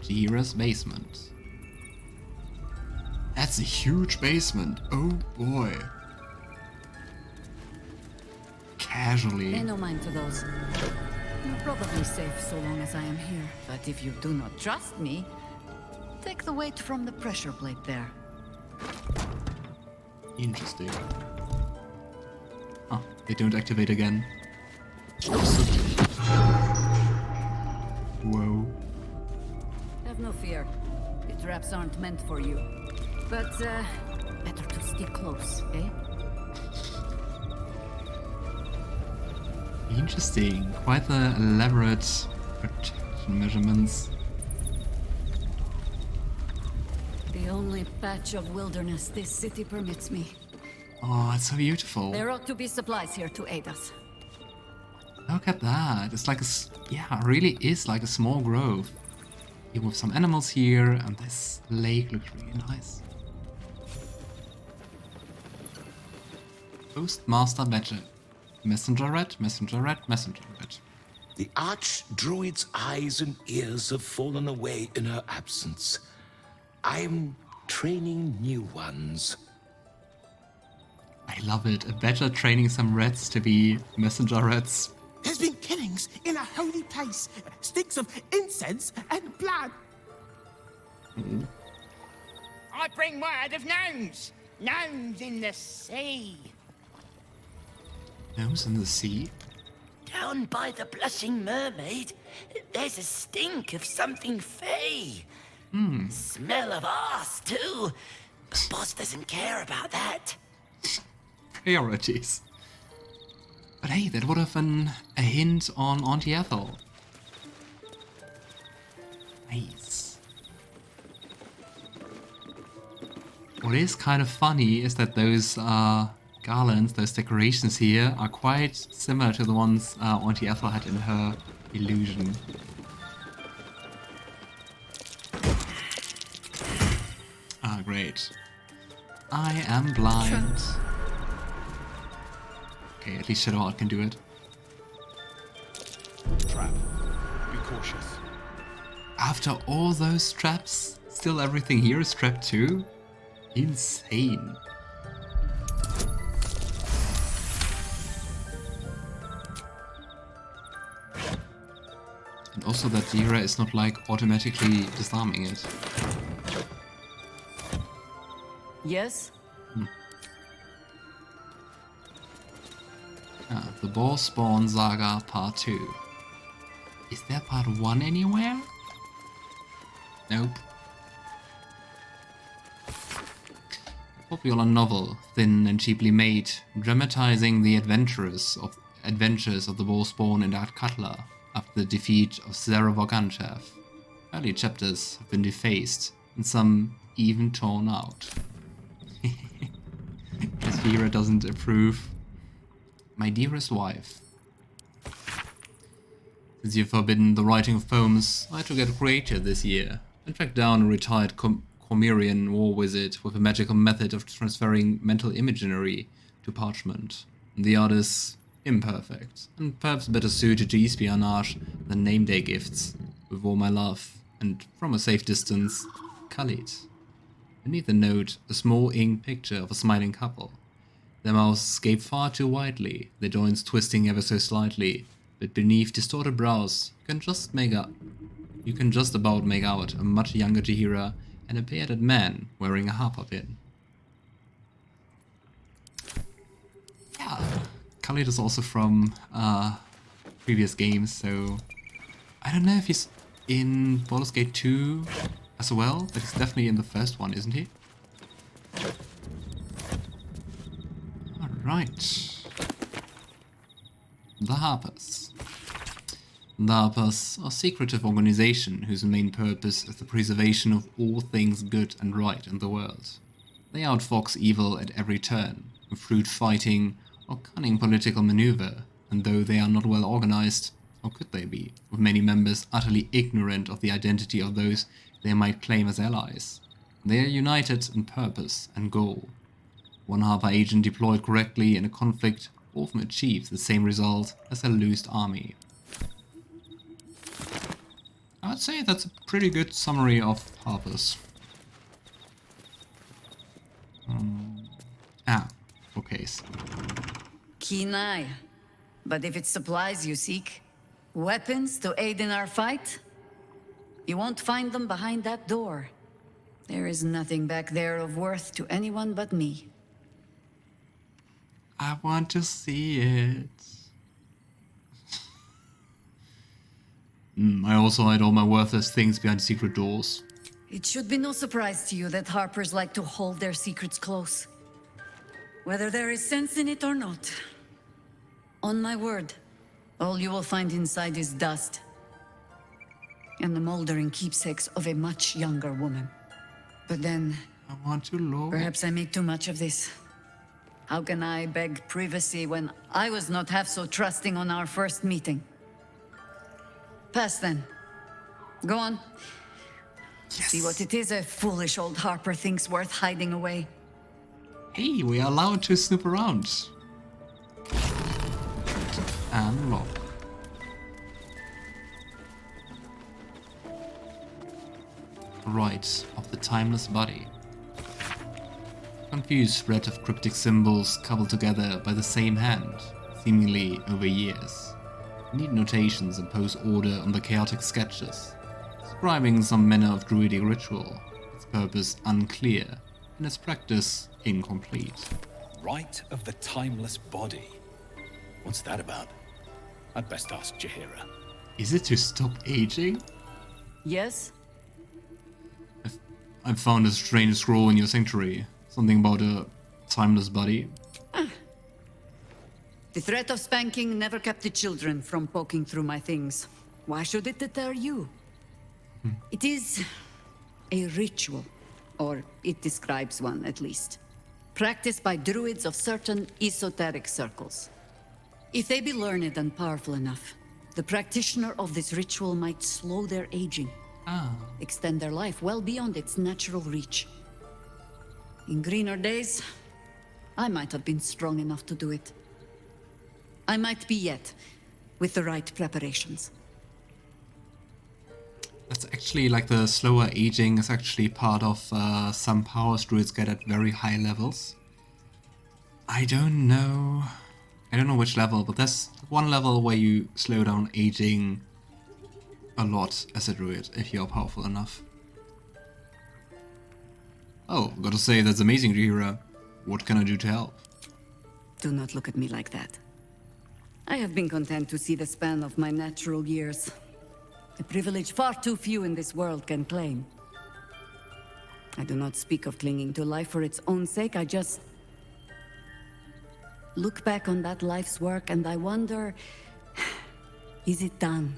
Jaheira's basement. That's a huge basement. Oh boy. Casually. Pay no mind to those. You're probably safe so long as I am here. But if you do not trust me, take the weight from the pressure plate there. Interesting. Oh, they don't activate again. Whoa. Have no fear. The traps aren't meant for you. But, better to stick close, eh? Interesting. Quite the elaborate protection measurements. The only patch of wilderness this city permits me. Oh, it's so beautiful. There ought to be supplies here to aid us. Look at that. It's like a... Yeah, it really is like a small grove. You have some animals here, and this lake looks really nice. Postmaster Badger. Messenger red, messenger red, messenger red. The archdruid's eyes and ears have fallen away in her absence. I'm training new ones. I love it. A badger training some rats to be messenger rats. There's been killings in a holy place. Sticks of incense and blood. I bring word of gnomes. Gnomes in the sea. Gnomes in the sea? Down by the Blushing Mermaid, there's a stink of something fey. Smell of arse, too. The boss doesn't care about that. Priorities. But hey, that would have been a hint on Auntie Ethel. Nice. What is kind of funny is that those garlands, those decorations here, are quite similar to the ones Auntie Ethel had in her illusion. Ah, great. I am blind. Okay, at least Shadowheart can do it. Trap. Be cautious. After all those traps, still everything here is trapped too? Insane. And also that Jaheira is not like automatically disarming it. Yes? The Boar Spawn Saga Part 2. Is there Part 1 anywhere? Nope. A popular novel, thin and cheaply made, dramatizing the adventures of the Boar Spawn and Art Cutler after the defeat of Zeravoganchev. Early chapters have been defaced, and some even torn out. As Jaheira doesn't approve. My dearest wife. Since you've forbidden the writing of poems, I had to get creative this year and track down a retired Cormyrean war wizard with a magical method of transferring mental imagery to parchment. The art is imperfect, and perhaps better suited to espionage than name-day gifts. With all my love, and from a safe distance, Khalid. Beneath the note, a small ink picture of a smiling couple. Their mouths gape far too widely, their joints twisting ever so slightly, but beneath distorted brows, you can just about make out a much younger Jaheira and a bearded man wearing a harper pin. Yeah, Khalid is also from previous games, so I don't know if he's in Baldur's Gate 2 as well, but he's definitely in the first one, isn't he? Alright. The Harpers. The Harpers are a secretive organization whose main purpose is the preservation of all things good and right in the world. They outfox evil at every turn, with shrewd fighting or cunning political maneuver, and though they are not well organized, how could they be, with many members utterly ignorant of the identity of those they might claim as allies? They are united in purpose and goal. One Harper agent deployed correctly in a conflict often achieves the same result as a loosed army. I'd say that's a pretty good summary of Harper's. Okay. Keen eye. But if it's supplies you seek, weapons to aid in our fight, you won't find them behind that door. There is nothing back there of worth to anyone but me. I want to see it. I also hide all my worthless things behind secret doors. It should be no surprise to you that Harpers like to hold their secrets close. Whether there is sense in it or not. On my word, all you will find inside is dust. And the moldering keepsakes of a much younger woman. But then, I want to look. perhaps I make too much of this. How can I beg privacy when I was not half so trusting on our first meeting? Pass then. Go on. Yes. See what it is a foolish old Harper thinks worth hiding away. Hey, we are allowed to snoop around. And lock. Rite of the Timeless Body. Confused spread of cryptic symbols coupled together by the same hand, seemingly over years. Neat notations impose order on the chaotic sketches, describing some manner of druidic ritual, its purpose unclear, and its practice incomplete. Rite of the Timeless Body. What's that about? I'd best ask Jaheira. Is it to stop aging? Yes? I found a strange scroll in your sanctuary. Something about a timeless body. The threat of spanking never kept the children from poking through my things. Why should it deter you? It is a ritual, or it describes one at least, practiced by druids of certain esoteric circles. If they be learned and powerful enough, the practitioner of this ritual might slow their aging, extend their life well beyond its natural reach. In greener days, I might have been strong enough to do it. I might be yet, with the right preparations. That's actually like the slower aging is actually part of some powers druids get at very high levels. I don't know which level, but there's one level where you slow down aging a lot as a druid if you're powerful enough. Oh, gotta say, that's amazing, Jaheira. What can I do to help? Do not look at me like that. I have been content to see the span of my natural years. A privilege far too few in this world can claim. I do not speak of clinging to life for its own sake, I just look back on that life's work and I wonder, is it done?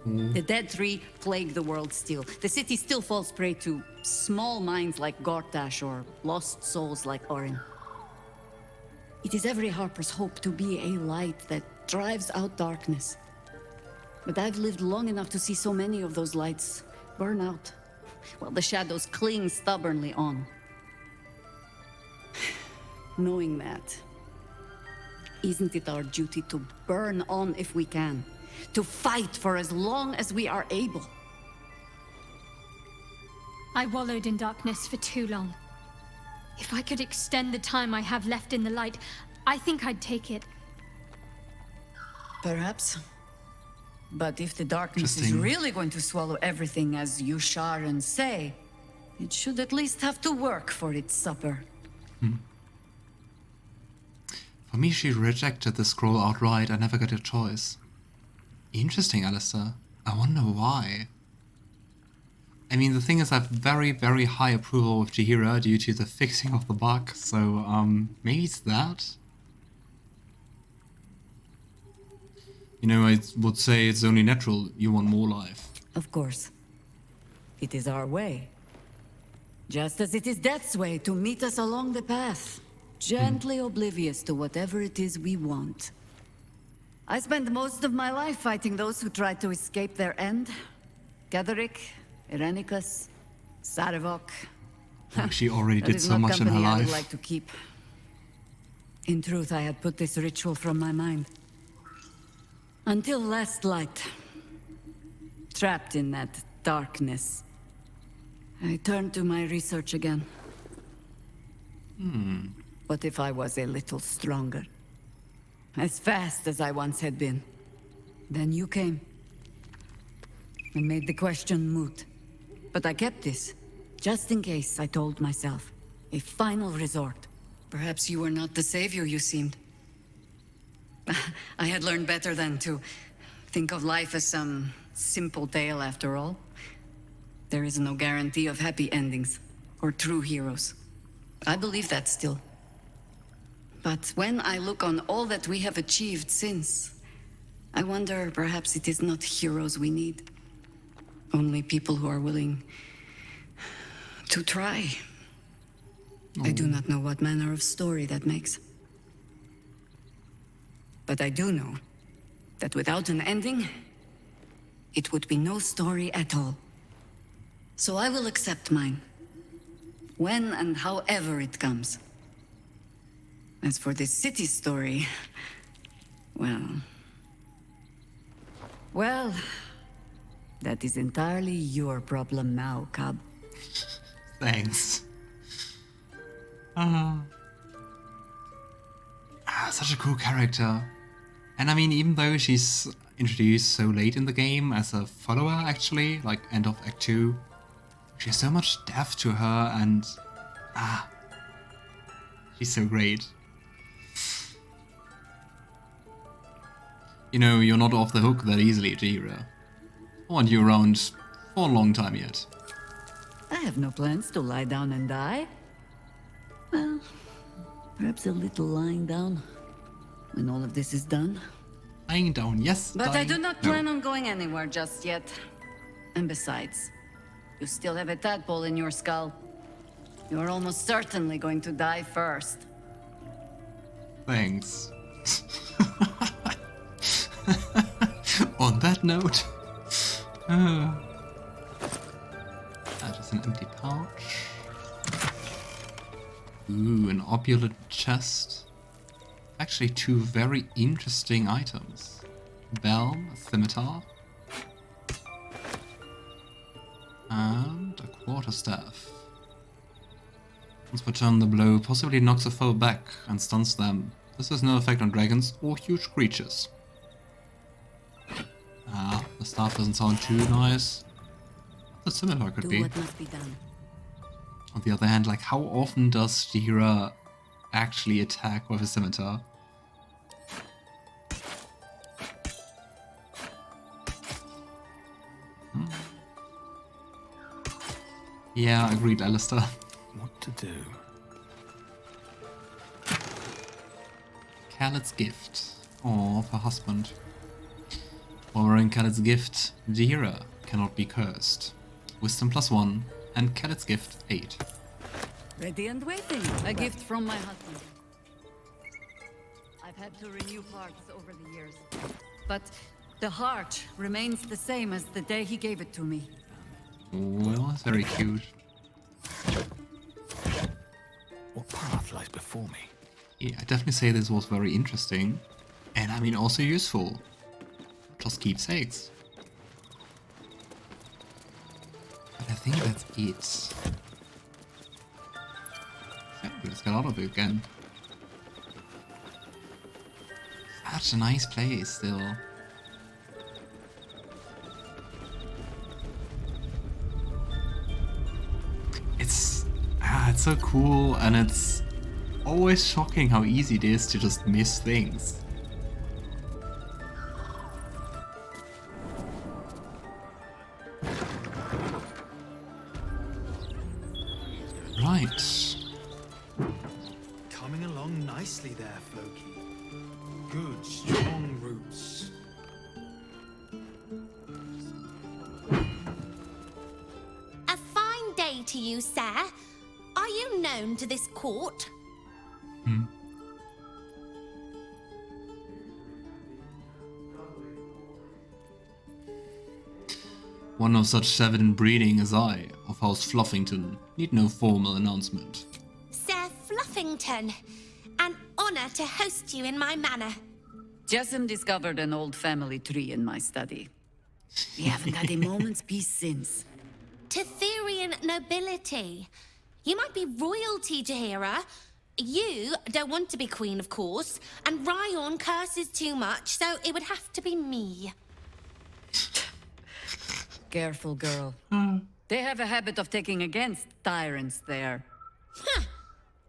The dead tree plague the world still. The city still falls prey to small minds like Gortash or lost souls like Orin. It is every Harper's hope to be a light that drives out darkness. But I've lived long enough to see so many of those lights burn out, while the shadows cling stubbornly on. Knowing that, isn't it our duty to burn on if we can? To fight for as long as we are able? I wallowed in darkness for too long. If I could extend the time I have left in the light, I think I'd take it. Perhaps. But if the darkness is really going to swallow everything as you Sharan say, it should at least have to work for its supper. For me, she rejected the scroll outright. I never got a choice. Interesting, Alistair. I wonder why. I mean, the thing is, I have very, very high approval with Jaheira due to the fixing of the bug, so, maybe it's that? You know, I would say it's only natural you want more life. Of course. It is our way. Just as it is Death's way to meet us along the path, gently oblivious to whatever it is we want. I spent most of my life fighting those who tried to escape their end. Gatherick, Irenicus, Sarevok. She already did so much in her I life. would like to keep. In truth, I had put this ritual from my mind. Until last light. trapped in that darkness, I turned to my research again. What if I was a little stronger? As fast as I once had been. Then you came. And made the question moot. But I kept this. Just in case, I told myself. A final resort. Perhaps you were not the savior you seemed. I had learned better than to think of life as some simple tale after all. There is no guarantee of happy endings, or true heroes. I believe that still. But when I look on all that we have achieved since, I wonder perhaps it is not heroes we need. Only people who are willing to try. I do not know what manner of story that makes. But I do know that without an ending, it would be no story at all. So I will accept mine. When and however it comes. As for this city story, well, that is entirely your problem now, Cub. Thanks. Such a cool character. And I mean, even though she's introduced so late in the game as a follower, actually, like end of Act 2, she has so much depth to her, and she's so great. You know, you're not off the hook that easily, Jaheira. I want you around for a long time yet. I have no plans to lie down and die. Well, perhaps a little lying down when all of this is done. Lying down, yes. But dying. I do not plan on going anywhere just yet. And besides, you still have a tadpole in your skull. You are almost certainly going to die first. Thanks. On that note, just an empty pouch. Ooh, an opulent chest. Actually, two very interesting items. Belm, a scimitar, and a quarterstaff. Once per turn, the blow possibly knocks a foe back and stuns them. This has no effect on dragons or huge creatures. The staff doesn't sound too nice. The scimitar could be. What must be done. On the other hand, like, how often does Jaheira actually attack with a scimitar? Yeah, agreed, Alistair. What to do? Khaled's gift. Oh, her husband. While wearing Khaled's gift, Jaheira cannot be cursed. Wisdom +1 and Khaled's gift 8. Ready and waiting. A gift from my husband. I've had to renew parts over the years. But the heart remains the same as the day he gave it to me. Well, that's very cute. What path lies before me? Yeah, I definitely say this was very interesting. And I mean also useful. Just keepsakes. But I think that's it. Yeah, let's get out of it again. Such a nice place still. It's so cool, and it's always shocking how easy it is to just miss things. Right. Coming along nicely there, Floki. Good, strong roots. A fine day to you, sir. Are you known to this court? One of such 7 breeding as I, of House Fluffington, need no formal announcement. Sir Fluffington, an honor to host you in my manor. Jessim discovered an old family tree in my study. We haven't had a moment's peace since. Tetherian nobility. You might be royalty, Jaheira. You don't want to be queen, of course, and Ryon curses too much, so it would have to be me. Careful, girl. They have a habit of taking against tyrants there. Huh.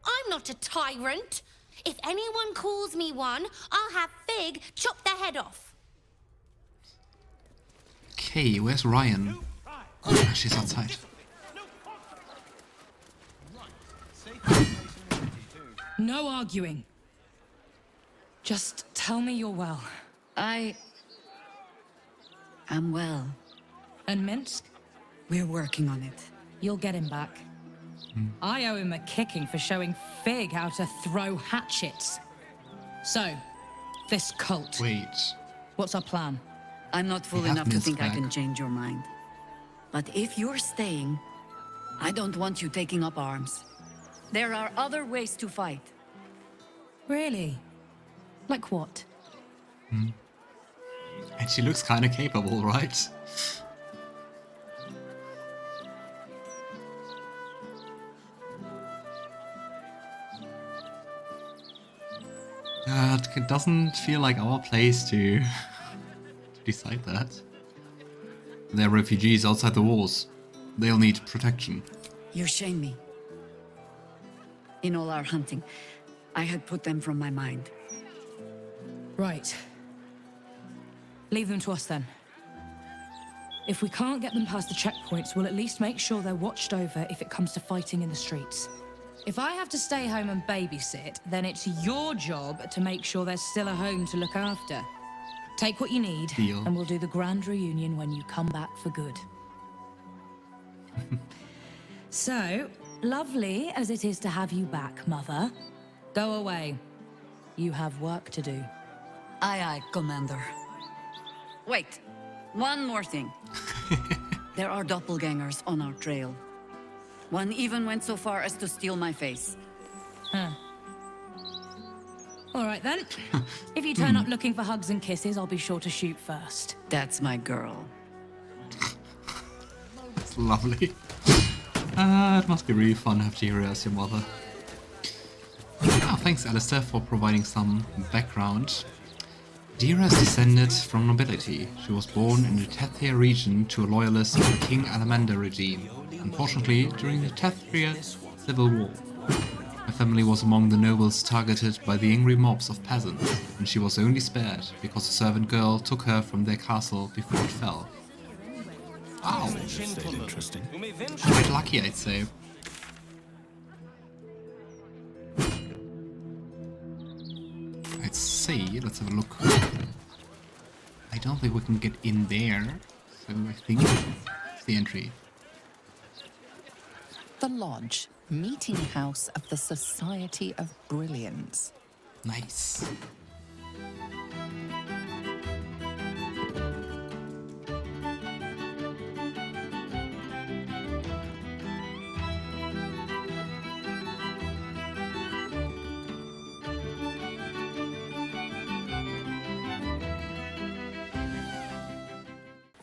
I'm not a tyrant. If anyone calls me one, I'll have Fig chop their head off. Okay, where's Ryan? Ah, she's outside. No arguing. Just tell me you're well. I am well. And Minsc? We're working on it. You'll get him back. I owe him a kicking for showing Fig how to throw hatchets. So, this cult. Wait. What's our plan? I'm not fool We have enough to Minsc think I back. can change your mind. But if you're staying, I don't want you taking up arms. There are other ways to fight. Really? Like what? And she looks kind of capable, right? It doesn't feel like our place to decide that. They're refugees outside the walls. They'll need protection. You shame me. In all our hunting, I had put them from my mind. Right. Leave them to us then. If we can't get them past the checkpoints, we'll at least make sure they're watched over if it comes to fighting in the streets. If I have to stay home and babysit, then it's your job to make sure there's still a home to look after. Take what you need, Deal. and we'll do the grand reunion when you come back for good. So, lovely as it is to have you back, Mother, go away. You have work to do. Aye, aye, Commander. Wait, one more thing. There are doppelgangers on our trail. One even went so far as to steal my face. Huh. All right then. If you turn up looking for hugs and kisses, I'll be sure to shoot first. That's my girl. It's lovely. It must be really fun to have Jaheira as your mother. Thanks, Alistair, for providing some background. Jaheira is descended from nobility. She was born in the Tethir region to a loyalist of the King Alamander regime. Unfortunately, during the Tethir civil war, her family was among the nobles targeted by the angry mobs of peasants, and she was only spared because a servant girl took her from their castle before it fell. Wow, Interesting. quite lucky, I'd say. Let's see, let's have a look. I don't think we can get in there, so I think it's the entry. The Lodge, meeting house of the Society of Brilliance. Nice.